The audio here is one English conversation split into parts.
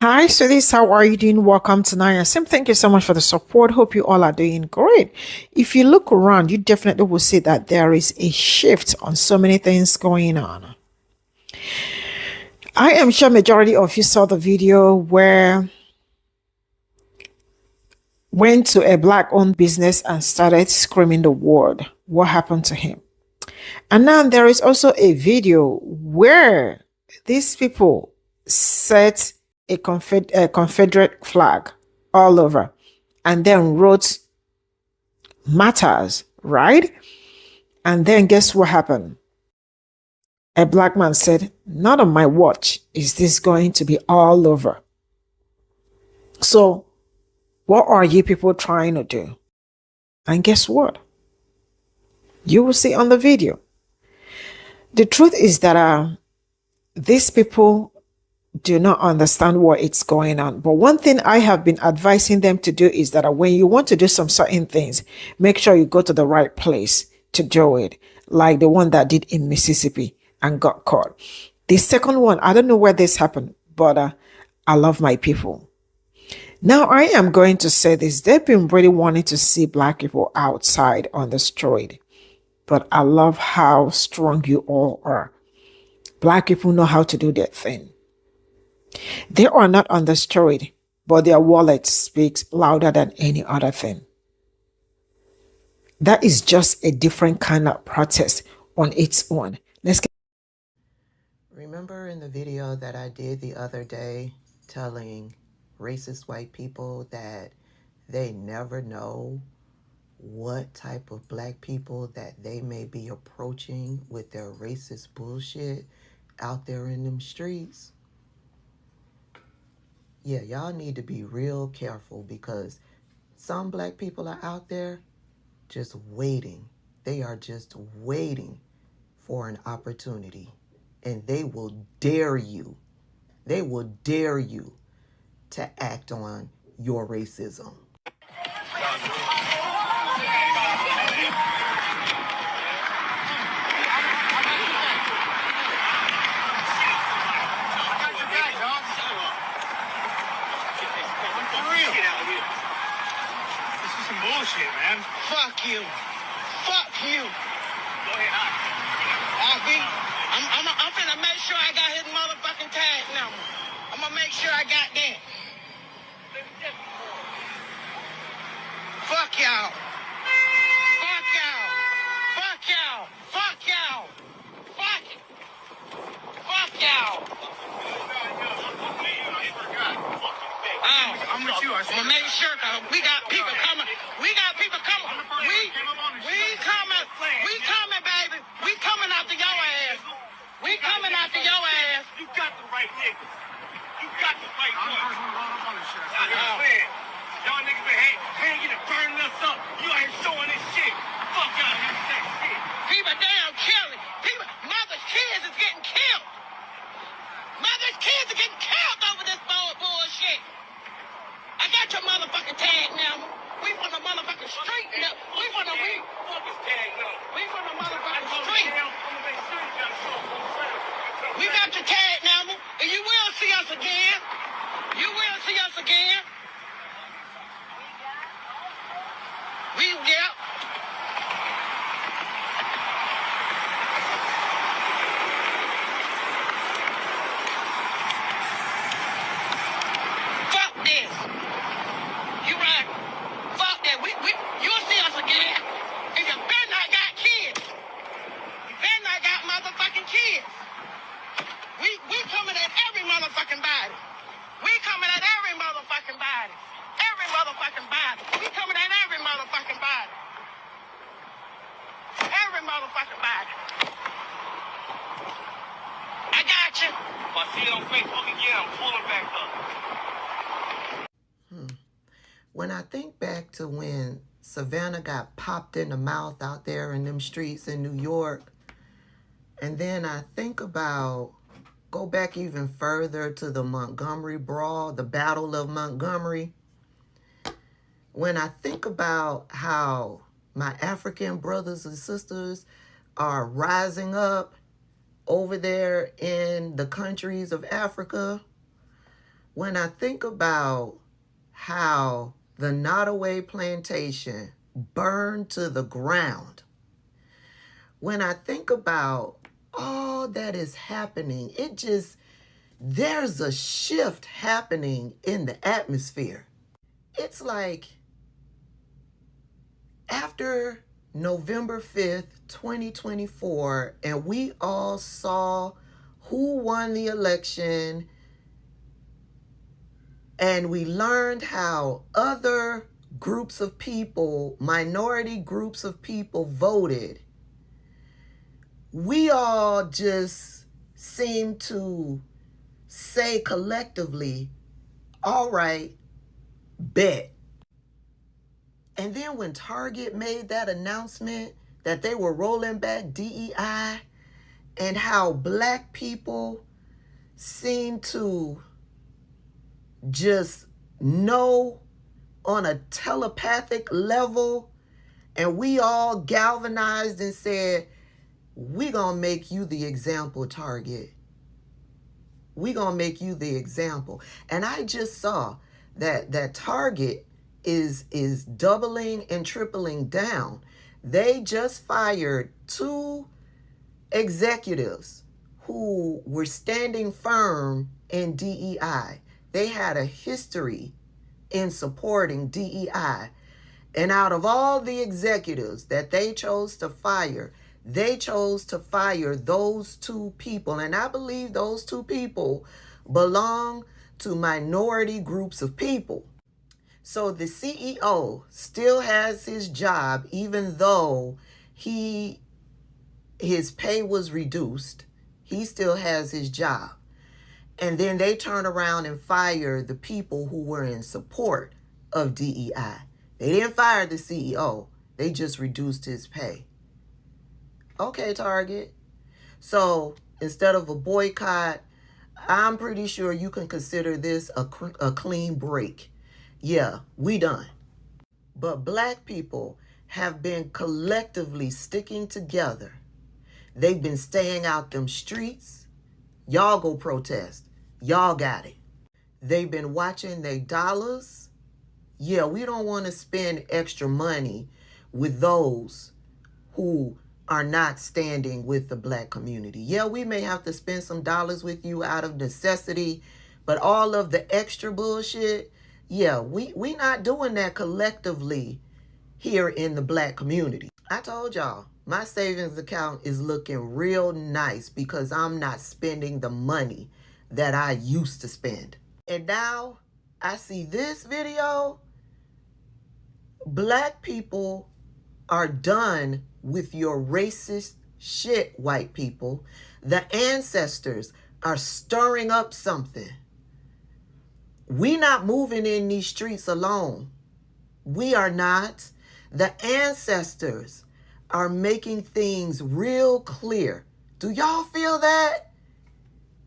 Hi, sweeties. How are you doing? Welcome tonight. And Sim, thank you so much for the support. Hope you all are doing great. If you look around, you definitely will see that there is a shift on so many things going on. I am sure majority of you saw the video where went to a black-owned business and started screaming the word. What happened to him? And now there is also a video where these people set a Confederate flag all over and then wrote matters, right? And then guess what happened? A black man said, not on my watch is this going to be all over. So what are you people trying to do? And guess what? You will see on the video. The truth is that these people do not understand what it's going on. But one thing I have been advising them to do is that when you want to do some certain things, make sure you go to the right place to do it, like the one that did in Mississippi and got caught. The second one, I don't know where this happened, but I love my people. Now I am going to say this. They've been really wanting to see black people outside on the street, but I love how strong you all are. Black people know how to do their thing. They are not on the street, but their wallet speaks louder than any other thing. That is just a different kind of protest on its own. Remember in the video that I did the other day telling racist white people that they never know what type of black people that they may be approaching with their racist bullshit out there in them streets? Yeah, y'all need to be real careful because some black people are out there just waiting. They are just waiting for an opportunity. And they will dare you. They will dare you to act on your racism. Bullshit, man. Fuck you. Fuck you. Go ahead, I'm finna make sure I got his motherfucking tag number. I'm gonna make sure I got that. Fuck y'all. Fuck y'all. Fuck y'all. Fuck y'all. Fuck. Fuck y'all. I'm with you. I'm gonna make sure we got people coming. We got people coming. We coming. We coming, baby. We coming after your ass. We coming after your ass. You got the right nigga. You got the right one. Y'all niggas been hanging and burning us up. You ain't showing this shit. Fuck y'all niggas that shit. People damn killing. People, mothers' kids is getting killed. Mothers' kids are getting killed over this bullshit. I got your motherfucking tag now. We from the motherfucking street now. We from the motherfucking street. We got your tag now, and you will see us again. You will see us again. Yeah. Fuck this. You right. Fuck that. You'll see us again. And you better not got kids. You better not got motherfucking kids. We coming at every motherfucking body. We coming at every motherfucking body. Every motherfucking body. We coming at every motherfucking body. Every motherfucking body. I got you. If I see it on Facebook again, I'm pulling back up. When I think back to when Savannah got popped in the mouth out there in them streets in New York, and then I think about, go back even further to the Montgomery Brawl, the Battle of Montgomery. When I think about how my African brothers and sisters are rising up over there in the countries of Africa, When I think about how the Nottoway plantation burned to the ground, when I think about all that is happening, there's a shift happening in the atmosphere. It's like after November 5th, 2024, and we all saw who won the election, and we learned how other groups of people, minority groups of people voted, we all just seem to say collectively, all right, bet. And then when Target made that announcement that they were rolling back DEI, and how Black people seem to just know on a telepathic level, and we all galvanized and said, we gonna make you the example, Target. We gonna make you the example. And I just saw that Target is doubling and tripling down. They just fired 2 executives who were standing firm in DEI. They had a history in supporting DEI. And out of all the executives that they chose to fire, they chose to fire those 2 people. And I believe those 2 people belong to minority groups of people. So the CEO still has his job, even though his pay was reduced. He still has his job. And then they turn around and fire the people who were in support of DEI. They didn't fire the CEO. They just reduced his pay. Okay, Target. So instead of a boycott, I'm pretty sure you can consider this a clean break. Yeah, we done. But Black people have been collectively sticking together. They've been staying out them streets. Y'all go protest. Y'all got it. They've been watching their dollars. Yeah, we don't want to spend extra money with those who are not standing with the Black community. Yeah, we may have to spend some dollars with you out of necessity, but all of the extra bullshit, yeah, we not doing that collectively here in the Black community. I told y'all, my savings account is looking real nice because I'm not spending the money that I used to spend. And now I see this video. Black people are done with your racist shit, white people. The ancestors are stirring up something. We not moving in these streets alone. We are not. The ancestors are making things real clear. Do y'all feel that?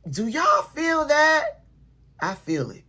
Do y'all feel that? I feel it.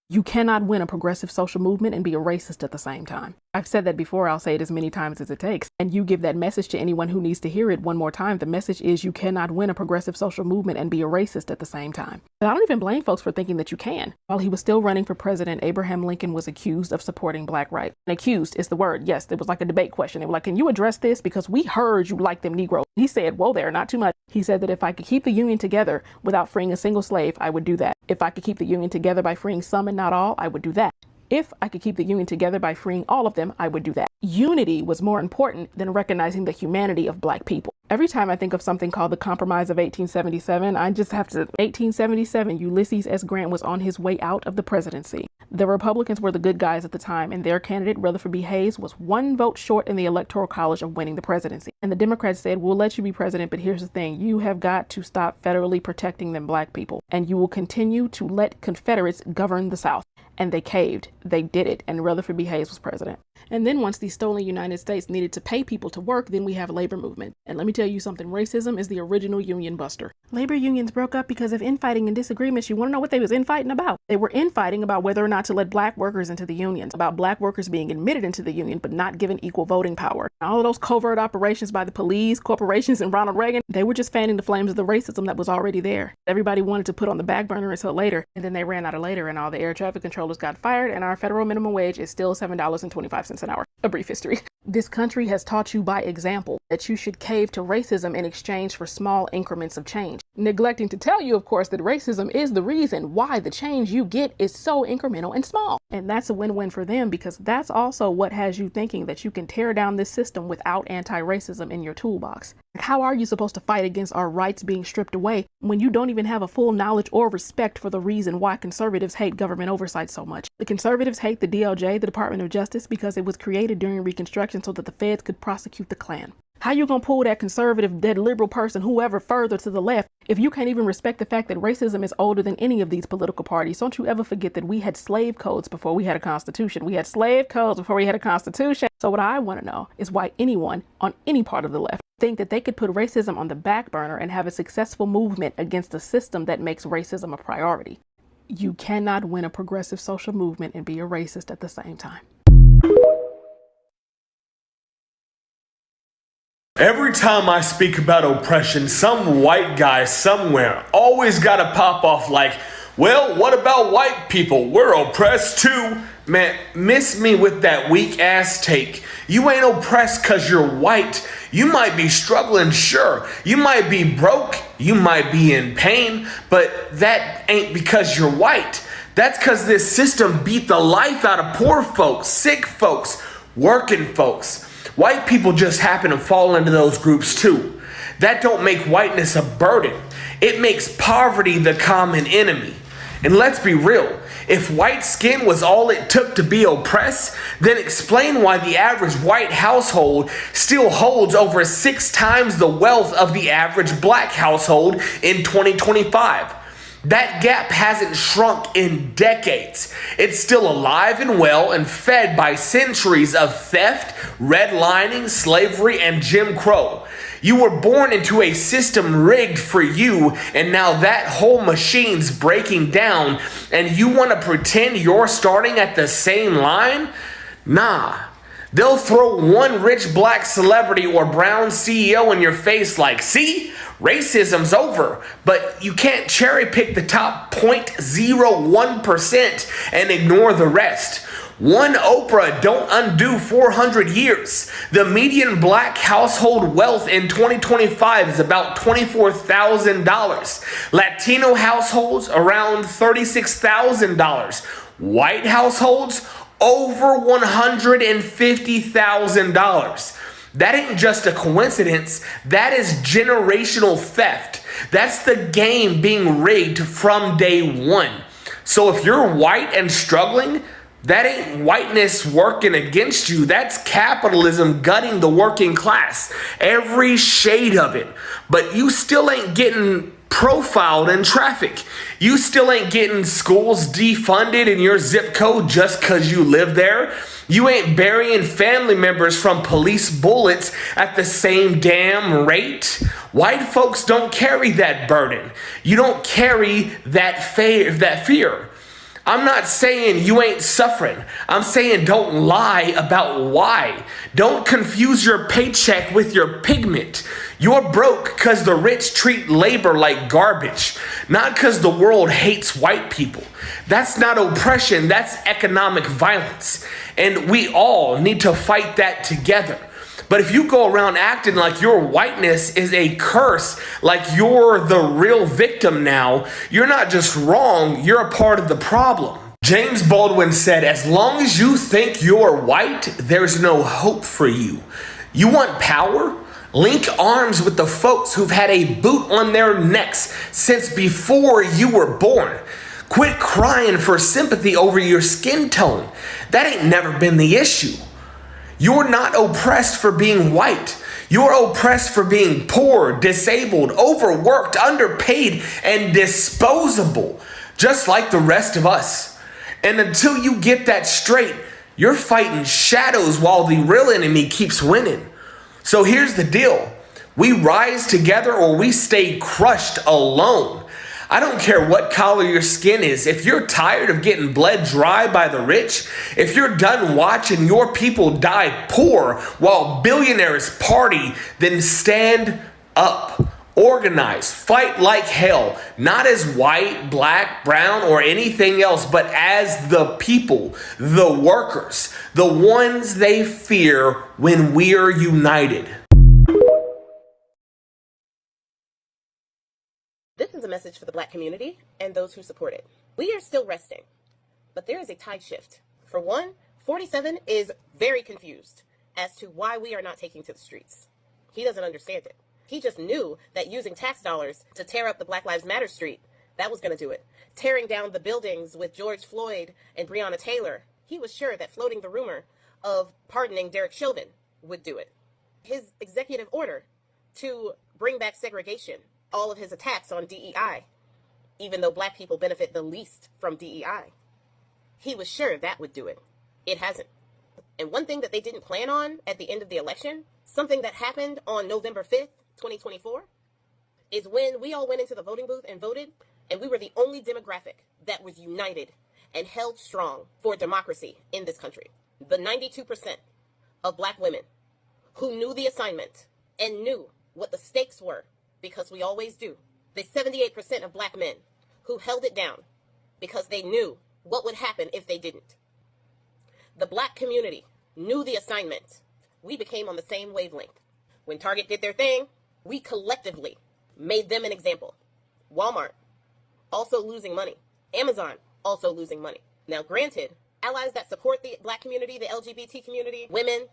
You cannot win a progressive social movement and be a racist at the same time. I've said that before, I'll say it as many times as it takes. And you give that message to anyone who needs to hear it one more time. The message is you cannot win a progressive social movement and be a racist at the same time. But I don't even blame folks for thinking that you can. While he was still running for president, Abraham Lincoln was accused of supporting Black rights. And accused is the word. Yes, it was like a debate question. They were like, can you address this? Because we heard you like them Negroes. He said, whoa there, not too much. He said that if I could keep the Union together without freeing a single slave, I would do that. If I could keep the Union together by freeing some and not all, I would do that. If I could keep the Union together by freeing all of them, I would do that. Unity was more important than recognizing the humanity of Black people. Every time I think of something called the Compromise of 1877, I just have to, 1877, Ulysses S. Grant was on his way out of the presidency. The Republicans were the good guys at the time, and their candidate, Rutherford B. Hayes, was 1 vote short in the Electoral College of winning the presidency. And the Democrats said, we'll let you be president, but here's the thing. You have got to stop federally protecting them Black people, and you will continue to let Confederates govern the South. And they caved. They did it. And Rutherford B. Hayes was president. And then once the stolen United States needed to pay people to work, then we have labor movement. And let me tell you something, racism is the original union buster. Labor unions broke up because of infighting and disagreements. You want to know what they was infighting about? They were infighting about whether or not to let black workers into the unions, about black workers being admitted into the union but not given equal voting power. And all of those covert operations by the police, corporations, and Ronald Reagan, they were just fanning the flames of the racism that was already there. Everybody wanted to put on the back burner until later, and then they ran out of later and all the air traffic controllers got fired, and our federal minimum wage is still $7.25 an hour. A brief history. This country has taught you by example that you should cave to racism in exchange for small increments of change, neglecting to tell you, of course, that racism is the reason why the change you get is so incremental and small. And that's a win-win for them, because that's also what has you thinking that you can tear down this system without anti-racism in your toolbox. How are you supposed to fight against our rights being stripped away when you don't even have a full knowledge or respect for the reason why conservatives hate government oversight so much? The conservatives hate the DOJ, the Department of Justice, because it was created during Reconstruction so that the feds could prosecute the Klan. How you gonna pull that conservative, that liberal person, whoever further to the left, if you can't even respect the fact that racism is older than any of these political parties? Don't you ever forget that we had slave codes before we had a constitution. We had slave codes before we had a constitution. So what I want to know is why anyone on any part of the left think that they could put racism on the back burner and have a successful movement against a system that makes racism a priority. You cannot win a progressive social movement and be a racist at the same time. Every time I speak about oppression, some white guy somewhere always gotta pop off like, well, what about white people? We're oppressed too. Man, miss me with that weak ass take. You ain't oppressed cause you're white. You might be struggling, sure. You might be broke. You might be in pain, but that ain't because you're white. That's cause this system beat the life out of poor folks, sick folks, working folks. White people just happen to fall into those groups too. That don't make whiteness a burden. It makes poverty the common enemy. And let's be real, if white skin was all it took to be oppressed, then explain why the average white household still holds over 6 times the wealth of the average black household in 2025. That gap hasn't shrunk in decades. It's still alive and well and fed by centuries of theft, redlining, slavery, and Jim Crow. You were born into a system rigged for you, and now that whole machine's breaking down, and you want to pretend you're starting at the same line? Nah. They'll throw one rich black celebrity or brown CEO in your face like, see, racism's over, but you can't cherry pick the top 0.01% and ignore the rest. One Oprah don't undo 400 years. The median black household wealth in 2025 is about $24,000. Latino households around $36,000. White households over $150,000. That ain't just a coincidence. That is generational theft. That's the game being rigged from day one. So if you're white and struggling, that ain't whiteness working against you. That's capitalism gutting the working class. Every shade of it. But you still ain't getting profiled in traffic. You still ain't getting schools defunded in your zip code just because you live there. You ain't burying family members from police bullets at the same damn rate. White folks don't carry that burden. You don't carry that fear. I'm not saying you ain't suffering. I'm saying don't lie about why. Don't confuse your paycheck with your pigment. You're broke because the rich treat labor like garbage, not because the world hates white people. That's not oppression, that's economic violence. And we all need to fight that together. But if you go around acting like your whiteness is a curse, like you're the real victim now, you're not just wrong, you're a part of the problem. James Baldwin said, as long as you think you're white, there's no hope for you. You want power? Link arms with the folks who've had a boot on their necks since before you were born. Quit crying for sympathy over your skin tone. That ain't never been the issue. You're not oppressed for being white. You're oppressed for being poor, disabled, overworked, underpaid, and disposable, just like the rest of us. And until you get that straight, You're fighting shadows while the real enemy keeps winning. So here's the deal. We rise together or we stay crushed alone. I don't care what color your skin is. If you're tired of getting bled dry by the rich, if you're done watching your people die poor while billionaires party, then stand up. Organize, fight like hell, not as white, black, brown, or anything else, but as the people, the workers, the ones they fear when we're united. This is a message for the Black community and those who support it. We are still resting, but there is a tide shift. For one, 47 is very confused as to why we are not taking to the streets. He doesn't understand it. He just knew that using tax dollars to tear up the Black Lives Matter street, that was going to do it. Tearing down the buildings with George Floyd and Breonna Taylor, he was sure that floating the rumor of pardoning Derek Chauvin would do it. His executive order to bring back segregation, all of his attacks on DEI, even though Black people benefit the least from DEI, he was sure that would do it. It hasn't. And one thing that they didn't plan on at the end of the election, something that happened on November 5th, 2024, is when we all went into the voting booth and voted, and we were the only demographic that was united and held strong for democracy in this country. The 92% of Black women who knew the assignment and knew what the stakes were, because we always do. The 78% of Black men who held it down because they knew what would happen if they didn't. The Black community knew the assignment. We became on the same wavelength. When Target did their thing, we collectively made them an example. Walmart, also losing money. Amazon, also losing money. Now, granted, allies that support the Black community, the LGBT community, women,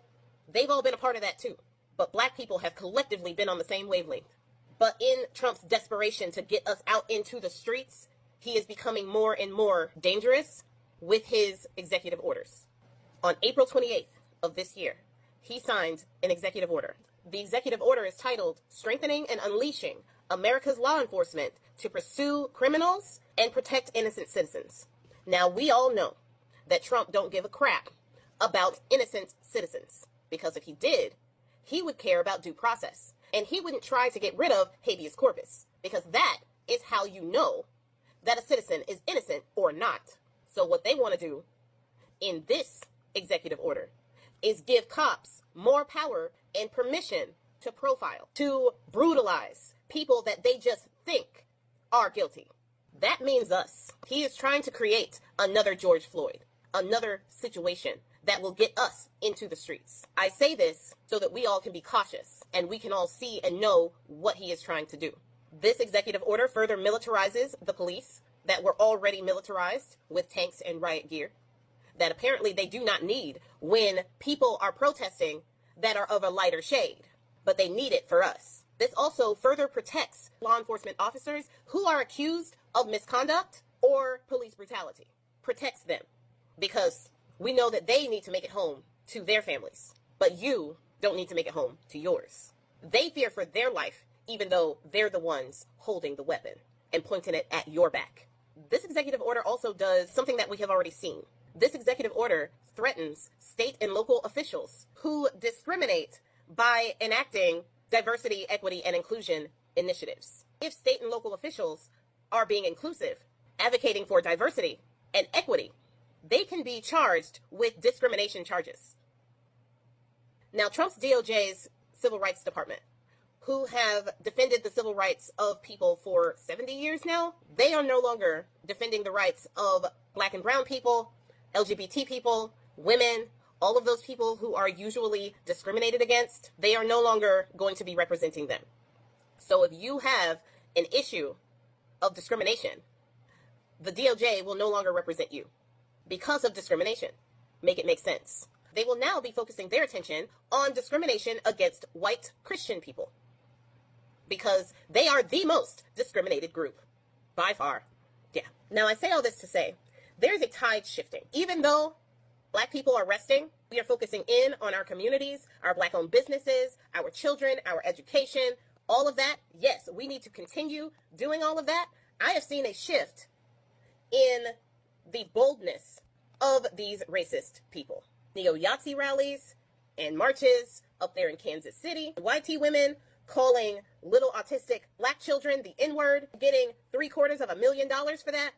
they've all been a part of that too. But Black people have collectively been on the same wavelength. But in Trump's desperation to get us out into the streets, he is becoming more and more dangerous with his executive orders. On April 28th of this year, he signed an executive order. The executive order is titled Strengthening and Unleashing America's Law Enforcement to Pursue Criminals and Protect Innocent Citizens. Now, we all know that Trump don't give a crap about innocent citizens, because if he did, he would care about due process. And he wouldn't try to get rid of habeas corpus, because that is how you know that a citizen is innocent or not. So what they want to do in this executive order is give cops more power and permission to profile, to brutalize people that they just think are guilty. That means us. He is trying to create another George Floyd, another situation that will get us into the streets. I say this so that we all can be cautious and we can all see and know what he is trying to do. This executive order further militarizes the police that were already militarized with tanks and riot gear that apparently they do not need when people are protesting that are of a lighter shade, but they need it for us. This also further protects law enforcement officers who are accused of misconduct or police brutality. Protects them because we know that they need to make it home to their families, but you don't need to make it home to yours. They fear for their life, even though they're the ones holding the weapon and pointing it at your back. This executive order also does something that we have already seen. This executive order threatens state and local officials who discriminate by enacting diversity, equity, and inclusion initiatives. If state and local officials are being inclusive, advocating for diversity and equity, they can be charged with discrimination charges. Now, Trump's DOJ's Civil Rights Department, who have defended the civil rights of people for 70 years now, they are no longer defending the rights of Black and brown people, LGBT people, women, all of those people who are usually discriminated against. They are no longer going to be representing them. So if you have an issue of discrimination, the DOJ will no longer represent you because of discrimination. Make it make sense. They will now be focusing their attention on discrimination against white Christian people because they are the most discriminated group by far. Yeah. Now, I say all this to say there's a tide shifting. Even though Black people are resting, we are focusing in on our communities, our Black-owned businesses, our children, our education, all of that. Yes, we need to continue doing all of that. I have seen a shift in the boldness of these racist people. neo-Yahtzee rallies and marches up there in Kansas City. YT women calling little autistic black children the N-word, getting $750,000 for that.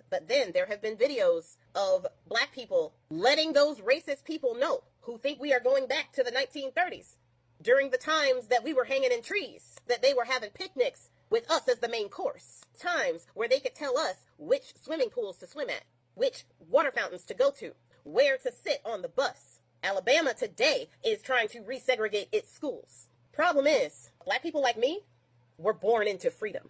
But then there have been videos of black people letting those racist people know who think we are going back to the 1930s during the times that we were hanging in trees, that they were having picnics with us as the main course. Times where they could tell us which swimming pools to swim at, which water fountains to go to, where to sit on the bus. Alabama today is trying to resegregate its schools. Problem is, black people like me were born into freedom.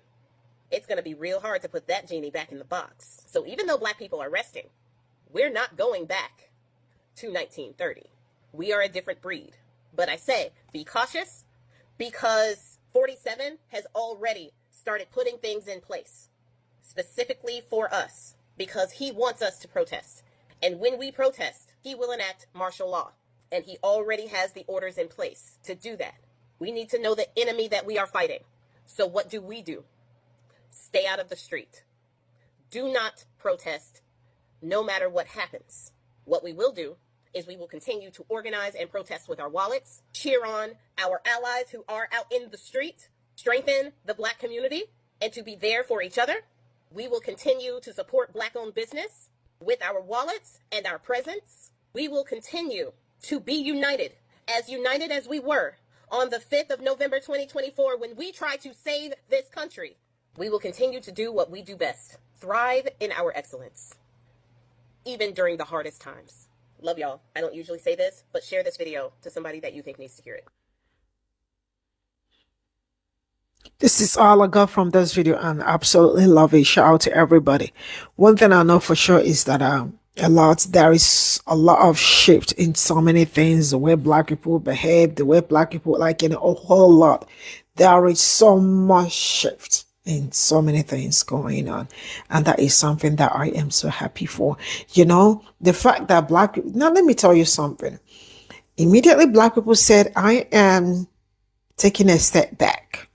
It's going to be real hard to put that genie back in the box. So even though black people are resting, we're not going back to 1930. We are a different breed. But I say, be cautious, because 47 has already started putting things in place, specifically for us, because he wants us to protest. And when we protest, he will enact martial law. And he already has the orders in place to do that. We need to know the enemy that we are fighting. So what do? Stay out of the street. Do not protest, no matter what happens. What we will do is we will continue to organize and protest with our wallets, cheer on our allies who are out in the street, strengthen the black community, and to be there for each other. We will continue to support black-owned business with our wallets and our presence. We will continue to be united as we were on the 5th of November 2024 when we tried to save this country. We will continue to do what we do best, thrive in our excellence, even during the hardest times. Love y'all. I don't usually say this, but share this video to somebody that you think needs to hear it. This is all I got from this video, and absolutely love it. Shout out to everybody. One thing I know for sure is that there is a lot of shift in so many things, the way black people behave, the way black people like in a whole lot. There is so much shift in so many things going on, and that is something that I am so happy for. You know, the fact that black people, now let me tell you something. Immediately black people said, I am taking a step back.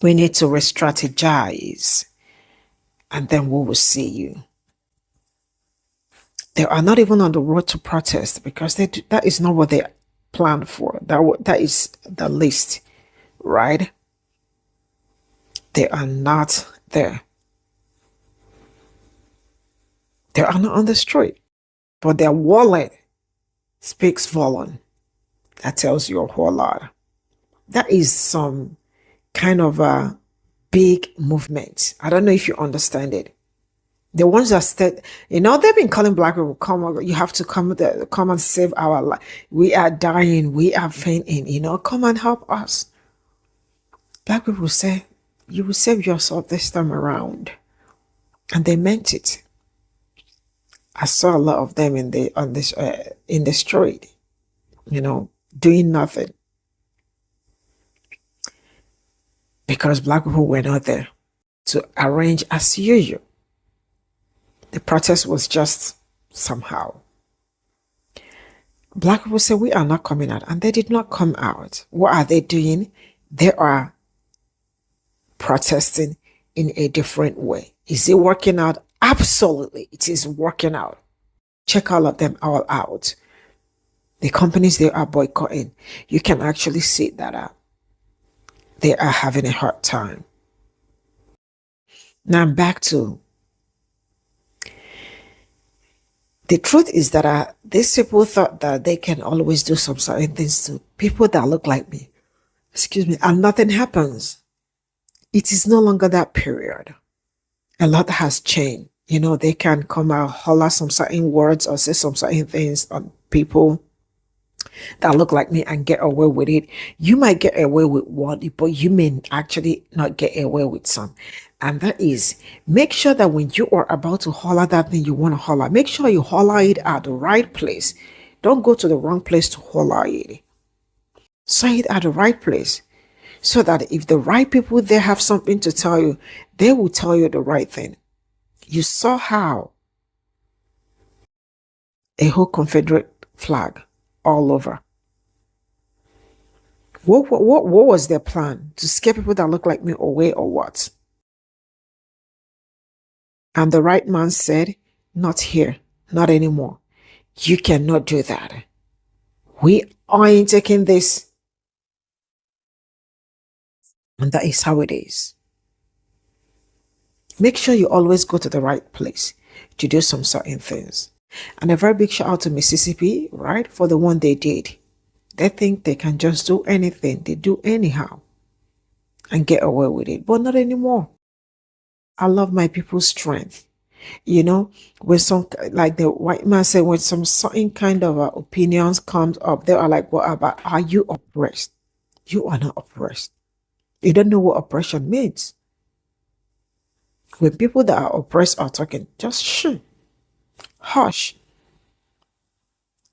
We need to re-strategize, and then we will see you. They are not even on the road to protest, because that is not what they planned for. That is the least, right? They are not there. They are not on the street, but their wallet speaks volume. That tells you a whole lot. That is some kind of a big movement. I don't know if you understand it. The ones that they've been calling black people, come, you have to come and save our life. We are dying, we are fainting, come and help us. Black people say, you will save yourself this time around. And they meant it. I saw a lot of them in the street, doing nothing. Because black people were not there to arrange as usual. The protest was just somehow. Black people say, we are not coming out. And they did not come out. What are they doing? They are protesting in a different way. Is it working out? Absolutely, it is working out. Check all of them all out. The companies they are boycotting, you can actually see that they are having a hard time. Now I'm back to the truth is that these people thought that they can always do some certain things to people that look like me. And nothing happens. It is no longer that period. A lot has changed. They can come out, holler some certain words or say some certain things on people that look like me and get away with it. You might get away with one, but you may actually not get away with some. And that is, make sure that when you are about to holler that thing you want to holler, make sure you holler it at the right place. Don't go to the wrong place to holler it. Say it at the right place, so that if the right people there have something to tell you, they will tell you the right thing. You saw how a whole Confederate flag all over. What was their plan? To scare people that look like me away, or what? And the right man said, not here, not anymore. You cannot do that. We aren't taking this. And that is how it is. Make sure you always go to the right place to do some certain things. And a very big shout out to Mississippi, right, for the one they did. They think they can just do anything. They do anyhow and get away with it. But not anymore. I love my people's strength. You know, when some, like the white man said, when some certain kind of opinions comes up, they are like, what about, are you oppressed? You are not oppressed. You don't know what oppression means. When people that are oppressed are talking, just shh, hush.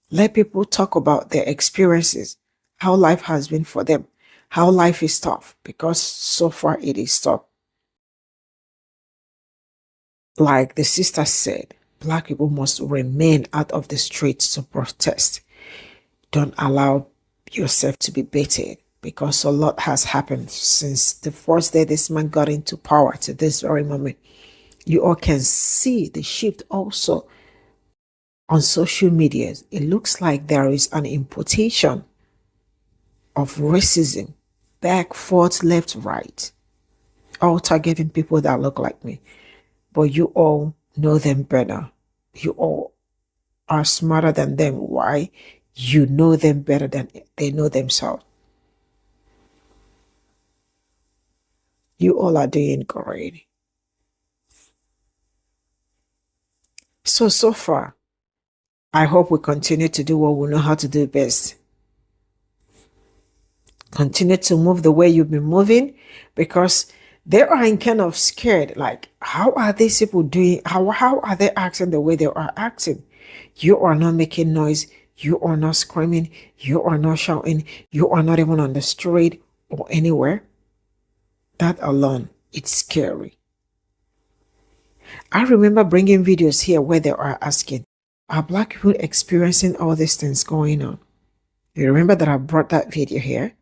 Let people talk about their experiences, how life has been for them, how life is tough, because so far it is tough. Like the sister said, Black people must remain out of the streets to protest. Don't allow yourself to be baited, because a lot has happened since the first day this man got into power to this very moment. You all can see the shift also on social media. It looks like there is an importation of racism, back, forth, left, right, all targeting people that look like me. But you all know them better. You all are smarter than them. Why? You know them better than they know themselves. You all are doing great. So far, I hope we continue to do what we know how to do best. Continue to move the way you've been moving, because they are kind of scared. Like, how are these people doing? How are they acting the way they are acting? You are not making noise. You are not screaming. You are not shouting. You are not even on the street or anywhere. That alone, it's scary. I remember bringing videos here where they are asking, are Black people experiencing all these things going on? You remember that I brought that video here?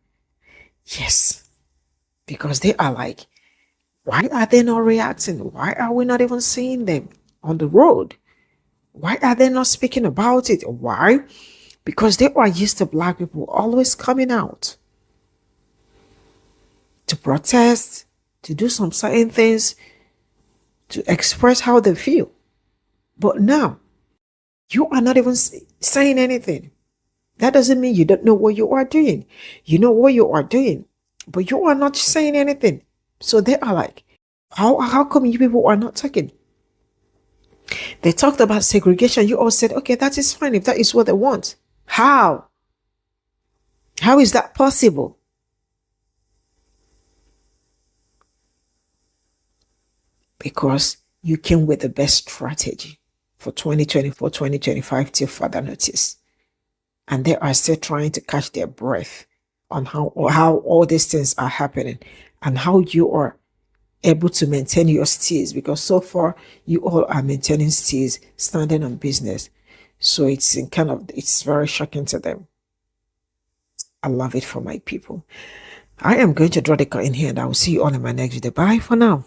Yes. Because they are like, why are they not reacting? Why are we not even seeing them on the road? Why are they not speaking about it? Why? Because they are used to Black people always coming out to protest, to do some certain things, to express how they feel. But now, you are not even saying anything. That doesn't mean you don't know what you are doing. You know what you are doing, but you are not saying anything. So they are like, how come you people are not talking? They talked about segregation. You all said, okay, that is fine if that is what they want. How? How is that possible? Because you came with the best strategy for 2024, 2025 till further notice. And they are still trying to catch their breath on how all these things are happening and how you are able to maintain your steers, because so far you all are maintaining steers, standing on business. So it's very shocking to them. I love it for my people. I am going to draw the curtain here and I will see you all in my next video. Bye for now.